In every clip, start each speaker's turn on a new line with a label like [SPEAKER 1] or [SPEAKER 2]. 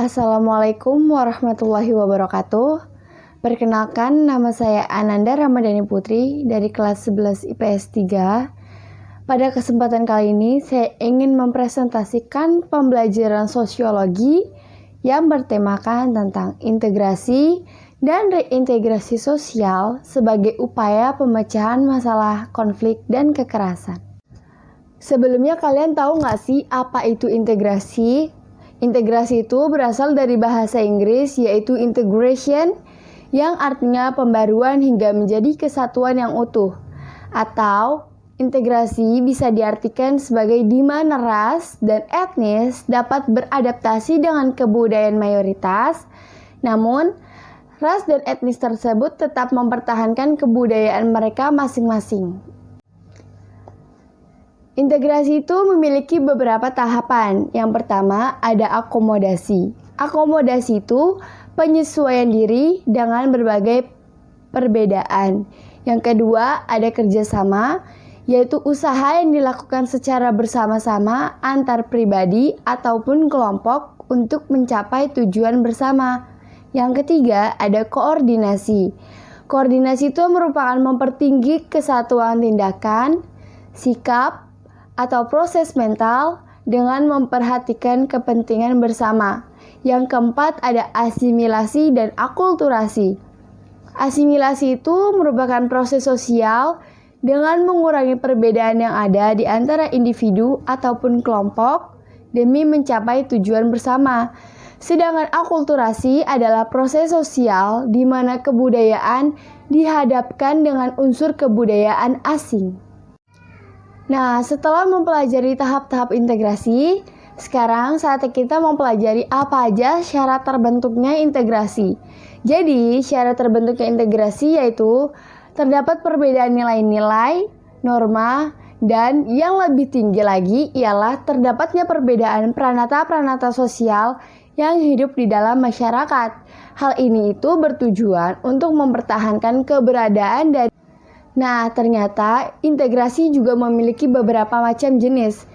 [SPEAKER 1] Assalamualaikum warahmatullahi wabarakatuh. Perkenalkan, nama saya Ananda Ramadhani Putri dari kelas 11 IPS 3. Pada kesempatan kali ini, saya ingin mempresentasikan pembelajaran sosiologi yang bertemakan tentang integrasi dan reintegrasi sosial sebagai upaya pemecahan masalah konflik dan kekerasan. Sebelumnya kalian tahu nggak sih apa itu integrasi? Integrasi itu berasal dari bahasa Inggris yaitu integration yang artinya pembaruan hingga menjadi kesatuan yang utuh. Atau integrasi bisa diartikan sebagai di mana ras dan etnis dapat beradaptasi dengan kebudayaan mayoritas, namun ras dan etnis tersebut tetap mempertahankan kebudayaan mereka masing-masing. Integrasi itu memiliki beberapa tahapan. Yang pertama ada akomodasi. Akomodasi itu penyesuaian diri dengan berbagai perbedaan. Yang kedua ada kerjasama, yaitu usaha yang dilakukan secara bersama-sama antar pribadi ataupun kelompok untuk mencapai tujuan bersama. Yang ketiga ada koordinasi. Koordinasi itu merupakan mempertinggi kesatuan tindakan, sikap, atau proses mental dengan memperhatikan kepentingan bersama. Yang keempat ada asimilasi dan akulturasi. Asimilasi itu merupakan proses sosial dengan mengurangi perbedaan yang ada di antara individu ataupun kelompok demi mencapai tujuan bersama. Sedangkan akulturasi adalah proses sosial di mana kebudayaan dihadapkan dengan unsur kebudayaan asing. Nah, setelah mempelajari tahap-tahap integrasi, sekarang saatnya kita mempelajari apa aja syarat terbentuknya integrasi. Jadi, syarat terbentuknya integrasi yaitu terdapat perbedaan nilai-nilai, norma, dan yang lebih tinggi lagi ialah terdapatnya perbedaan pranata-pranata sosial yang hidup di dalam masyarakat. Hal ini itu bertujuan untuk mempertahankan keberadaan dari. Nah, ternyata integrasi juga memiliki beberapa macam jenis.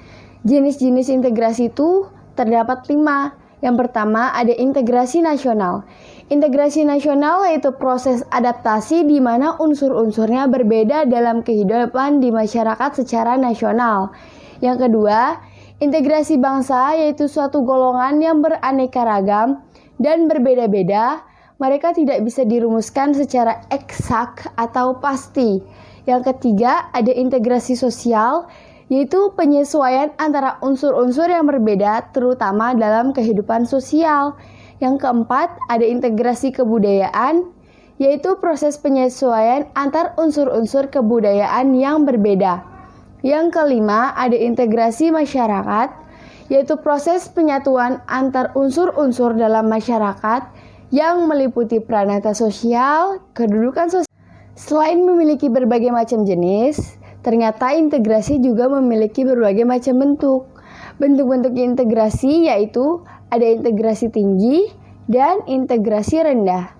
[SPEAKER 1] Jenis-jenis integrasi itu terdapat 5. Yang pertama ada integrasi nasional. Integrasi nasional yaitu proses adaptasi di mana unsur-unsurnya berbeda dalam kehidupan di masyarakat secara nasional. Yang kedua, integrasi bangsa yaitu suatu golongan yang beraneka ragam dan berbeda-beda. Mereka tidak bisa dirumuskan secara eksak atau pasti. Yang ketiga, ada integrasi sosial, yaitu penyesuaian antara unsur-unsur yang berbeda, terutama dalam kehidupan sosial. Yang keempat, ada integrasi kebudayaan, yaitu proses penyesuaian antar unsur-unsur kebudayaan yang berbeda. Yang kelima, ada integrasi masyarakat, yaitu proses penyatuan antar unsur-unsur dalam masyarakat, yang meliputi pranata sosial, kedudukan sosial. Selain memiliki berbagai macam jenis, ternyata integrasi juga memiliki berbagai macam bentuk. Bentuk-bentuk integrasi yaitu ada integrasi tinggi dan integrasi rendah.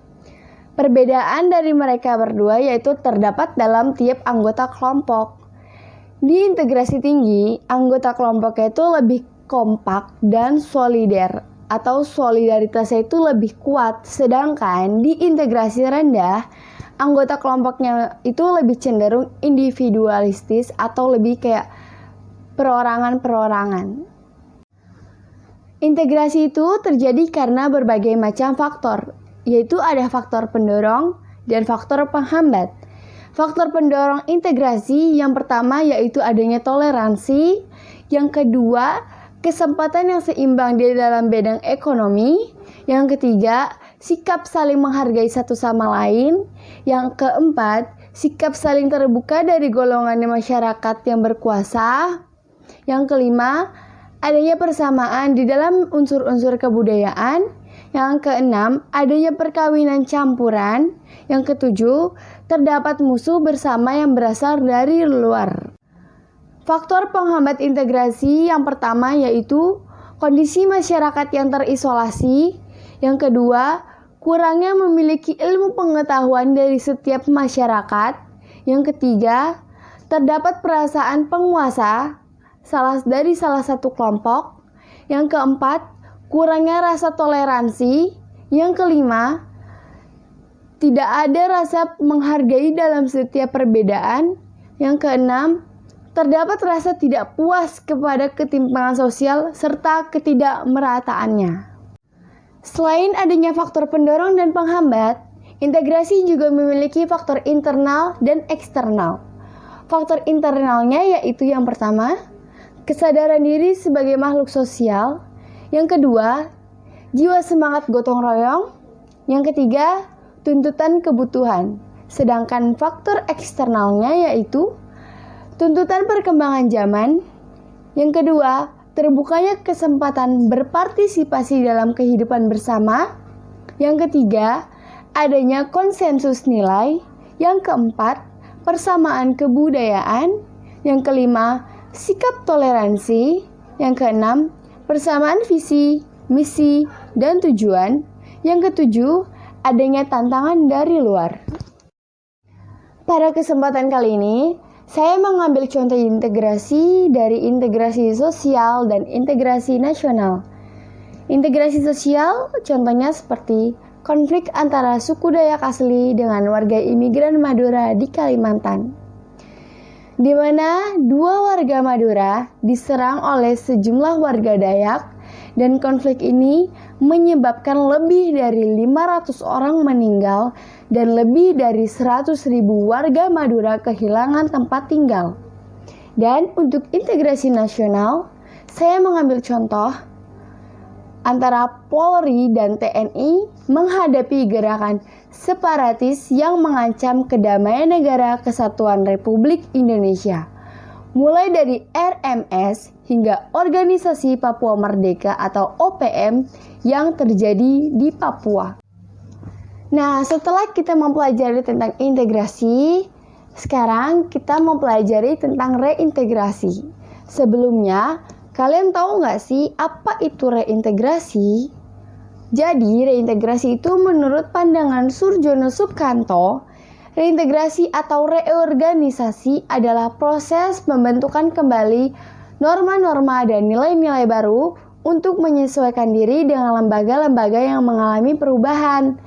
[SPEAKER 1] Perbedaan dari mereka berdua yaitu terdapat dalam tiap anggota kelompok. Di integrasi tinggi, anggota kelompoknya itu lebih kompak dan solider, atau solidaritasnya itu lebih kuat. Sedangkan di integrasi rendah, anggota kelompoknya itu lebih cenderung individualistis atau lebih kayak perorangan-perorangan. Integrasi itu terjadi karena berbagai macam faktor, yaitu ada faktor pendorong dan faktor penghambat. Faktor pendorong integrasi yang pertama yaitu adanya toleransi, yang kedua kesempatan yang seimbang di dalam bidang ekonomi. Yang ketiga, sikap saling menghargai satu sama lain. Yang keempat, sikap saling terbuka dari golongan masyarakat yang berkuasa. Yang kelima, adanya persamaan di dalam unsur-unsur kebudayaan. Yang keenam, adanya perkawinan campuran. Yang ketujuh, terdapat musuh bersama yang berasal dari luar. Faktor penghambat integrasi yang pertama yaitu kondisi masyarakat yang terisolasi. Yang kedua, kurangnya memiliki ilmu pengetahuan dari setiap masyarakat. Yang ketiga, terdapat perasaan penguasa dari salah satu kelompok. Yang keempat, kurangnya rasa toleransi. Yang kelima, tidak ada rasa menghargai dalam setiap perbedaan. Yang keenam, terdapat rasa tidak puas kepada ketimpangan sosial serta ketidakmerataannya. Selain adanya faktor pendorong dan penghambat, integrasi juga memiliki faktor internal dan eksternal. Faktor internalnya yaitu yang pertama, kesadaran diri sebagai makhluk sosial. Yang kedua, jiwa semangat gotong royong. Yang ketiga, tuntutan kebutuhan. Sedangkan faktor eksternalnya yaitu tuntutan perkembangan zaman. Yang kedua, terbukanya kesempatan berpartisipasi dalam kehidupan bersama. Yang ketiga, adanya konsensus nilai. Yang keempat, persamaan kebudayaan. Yang kelima, sikap toleransi. Yang keenam, persamaan visi, misi, dan tujuan. Yang ketujuh, adanya tantangan dari luar. Pada kesempatan kali ini, saya mengambil contoh integrasi dari integrasi sosial dan integrasi nasional. Integrasi sosial contohnya seperti konflik antara suku Dayak asli dengan warga imigran Madura di Kalimantan, di mana dua warga Madura diserang oleh sejumlah warga Dayak, dan konflik ini menyebabkan lebih dari 500 orang meninggal dan lebih dari 100.000 warga Madura kehilangan tempat tinggal. Dan untuk integrasi nasional, saya mengambil contoh antara Polri dan TNI menghadapi gerakan separatis yang mengancam kedamaian negara kesatuan Republik Indonesia, mulai dari RMS hingga Organisasi Papua Merdeka atau OPM yang terjadi di Papua. Nah, setelah kita mempelajari tentang integrasi, sekarang kita mempelajari tentang reintegrasi. Sebelumnya, kalian tahu nggak sih apa itu reintegrasi? Jadi, reintegrasi itu menurut pandangan Surjono Subkanto, reintegrasi atau reorganisasi adalah proses pembentukan kembali norma-norma dan nilai-nilai baru untuk menyesuaikan diri dengan lembaga-lembaga yang mengalami perubahan.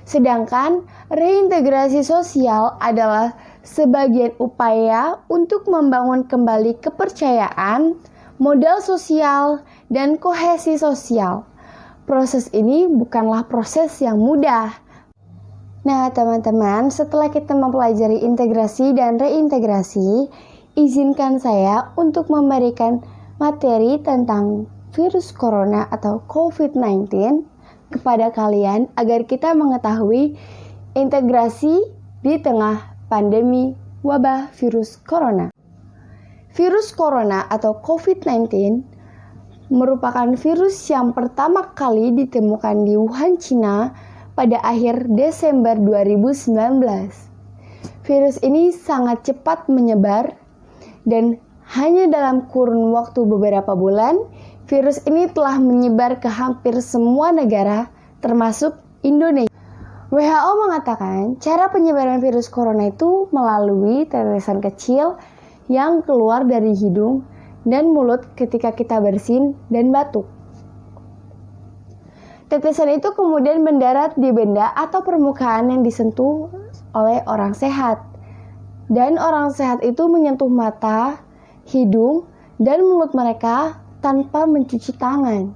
[SPEAKER 1] Sedangkan reintegrasi sosial adalah sebagian upaya untuk membangun kembali kepercayaan, modal sosial, dan kohesi sosial. Proses ini bukanlah proses yang mudah. Nah, teman-teman, setelah kita mempelajari integrasi dan reintegrasi, izinkan saya untuk memberikan materi tentang virus corona atau COVID-19 kepada kalian agar kita mengetahui integrasi di tengah pandemi wabah virus corona. Virus corona atau COVID-19 merupakan virus yang pertama kali ditemukan di Wuhan, Cina pada akhir Desember 2019. Virus ini sangat cepat menyebar dan hanya dalam kurun waktu beberapa bulan, virus ini telah menyebar ke hampir semua negara, termasuk Indonesia. WHO mengatakan cara penyebaran virus corona itu melalui tetesan kecil yang keluar dari hidung dan mulut ketika kita bersin dan batuk. Tetesan itu kemudian mendarat di benda atau permukaan yang disentuh oleh orang sehat. Dan orang sehat itu menyentuh mata, hidung, dan mulut mereka tanpa mencuci tangan.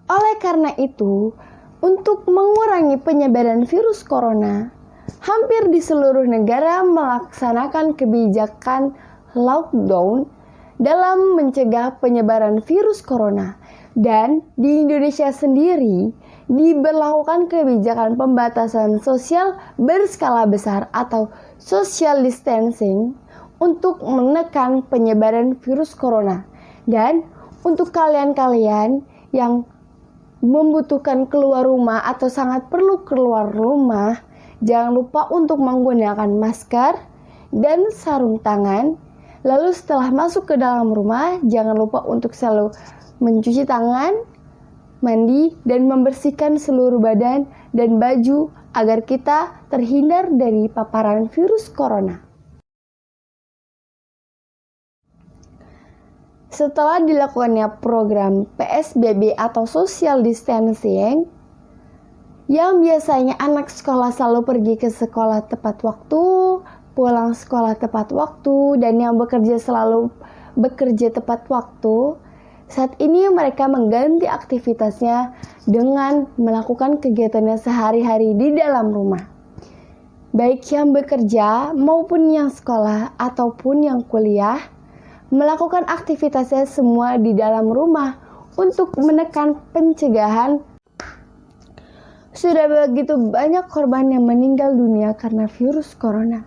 [SPEAKER 1] Oleh karena itu, untuk mengurangi penyebaran virus corona, hampir di seluruh negara melaksanakan kebijakan lockdown dalam mencegah penyebaran virus corona. Dan di Indonesia sendiri diberlakukan kebijakan pembatasan sosial berskala besar atau social distancing untuk menekan penyebaran virus corona. Dan untuk kalian-kalian yang membutuhkan keluar rumah atau sangat perlu keluar rumah, jangan lupa untuk menggunakan masker dan sarung tangan. Lalu setelah masuk ke dalam rumah, jangan lupa untuk selalu mencuci tangan, mandi, dan membersihkan seluruh badan dan baju agar kita terhindar dari paparan virus corona. Setelah dilakukannya program PSBB atau social distancing, yang biasanya anak sekolah selalu pergi ke sekolah tepat waktu, pulang sekolah tepat waktu, dan yang bekerja selalu bekerja tepat waktu, saat ini mereka mengganti aktivitasnya dengan melakukan kegiatannya sehari-hari di dalam rumah. Baik yang bekerja maupun yang sekolah ataupun yang kuliah, melakukan aktivitasnya semua di dalam rumah untuk menekan pencegahan. Sudah begitu banyak korban yang meninggal dunia karena virus corona.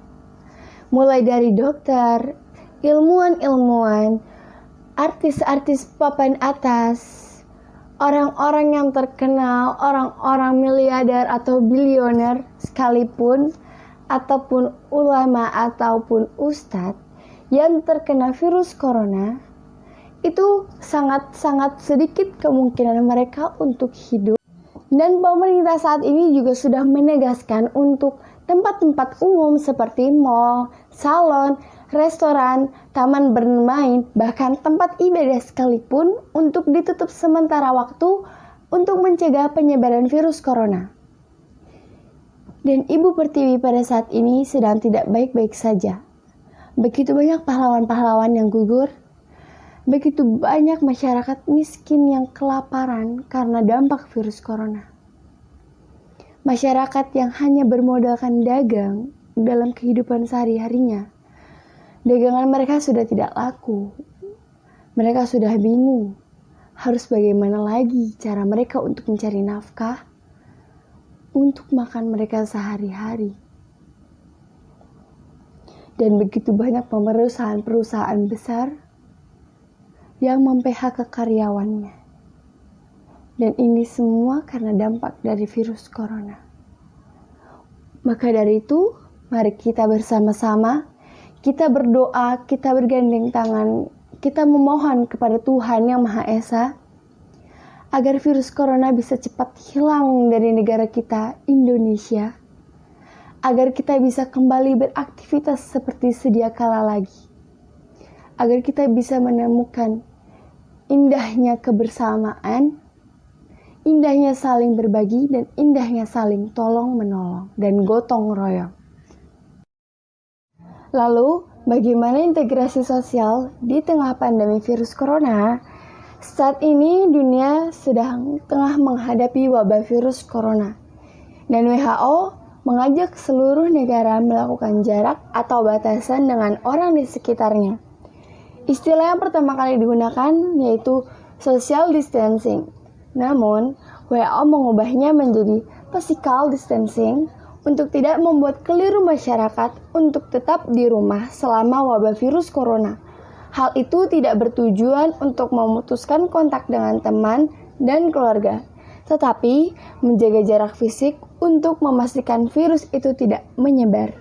[SPEAKER 1] Mulai dari dokter, ilmuwan-ilmuwan, artis-artis papan atas, orang-orang yang terkenal, orang-orang miliarder atau bilioner sekalipun, ataupun ulama ataupun ustadz yang terkena virus corona, itu sangat-sangat sedikit kemungkinan mereka untuk hidup. Dan pemerintah saat ini juga sudah menegaskan untuk tempat-tempat umum seperti mal, salon, restoran, taman bermain, bahkan tempat ibadah sekalipun untuk ditutup sementara waktu untuk mencegah penyebaran virus corona. Dan Ibu Pertiwi pada saat ini sedang tidak baik-baik saja. Begitu banyak pahlawan-pahlawan yang gugur, begitu banyak masyarakat miskin yang kelaparan karena dampak virus corona. Masyarakat yang hanya bermodalkan dagang dalam kehidupan sehari-harinya, dagangan mereka sudah tidak laku. Mereka sudah bingung, harus bagaimana lagi cara mereka untuk mencari nafkah, untuk makan mereka sehari-hari. Dan begitu banyak perusahaan-perusahaan besar yang mem-PHK karyawannya. Dan ini semua karena dampak dari virus corona. Maka dari itu, mari kita bersama-sama, kita berdoa, kita bergandeng tangan, kita memohon kepada Tuhan Yang Maha Esa, agar virus corona bisa cepat hilang dari negara kita, Indonesia, agar kita bisa kembali beraktivitas seperti sedia kala lagi, agar kita bisa menemukan indahnya kebersamaan, indahnya saling berbagi, dan indahnya saling tolong-menolong dan gotong royong. Lalu, bagaimana integrasi sosial di tengah pandemi virus corona? Saat ini dunia sedang tengah menghadapi wabah virus corona, dan WHO mengajak seluruh negara melakukan jarak atau batasan dengan orang di sekitarnya. Istilah yang pertama kali digunakan yaitu social distancing. Namun, WHO mengubahnya menjadi physical distancing untuk tidak membuat keliru masyarakat untuk tetap di rumah selama wabah virus corona. Hal itu tidak bertujuan untuk memutuskan kontak dengan teman dan keluarga, tetapi menjaga jarak fisik untuk memastikan virus itu tidak menyebar.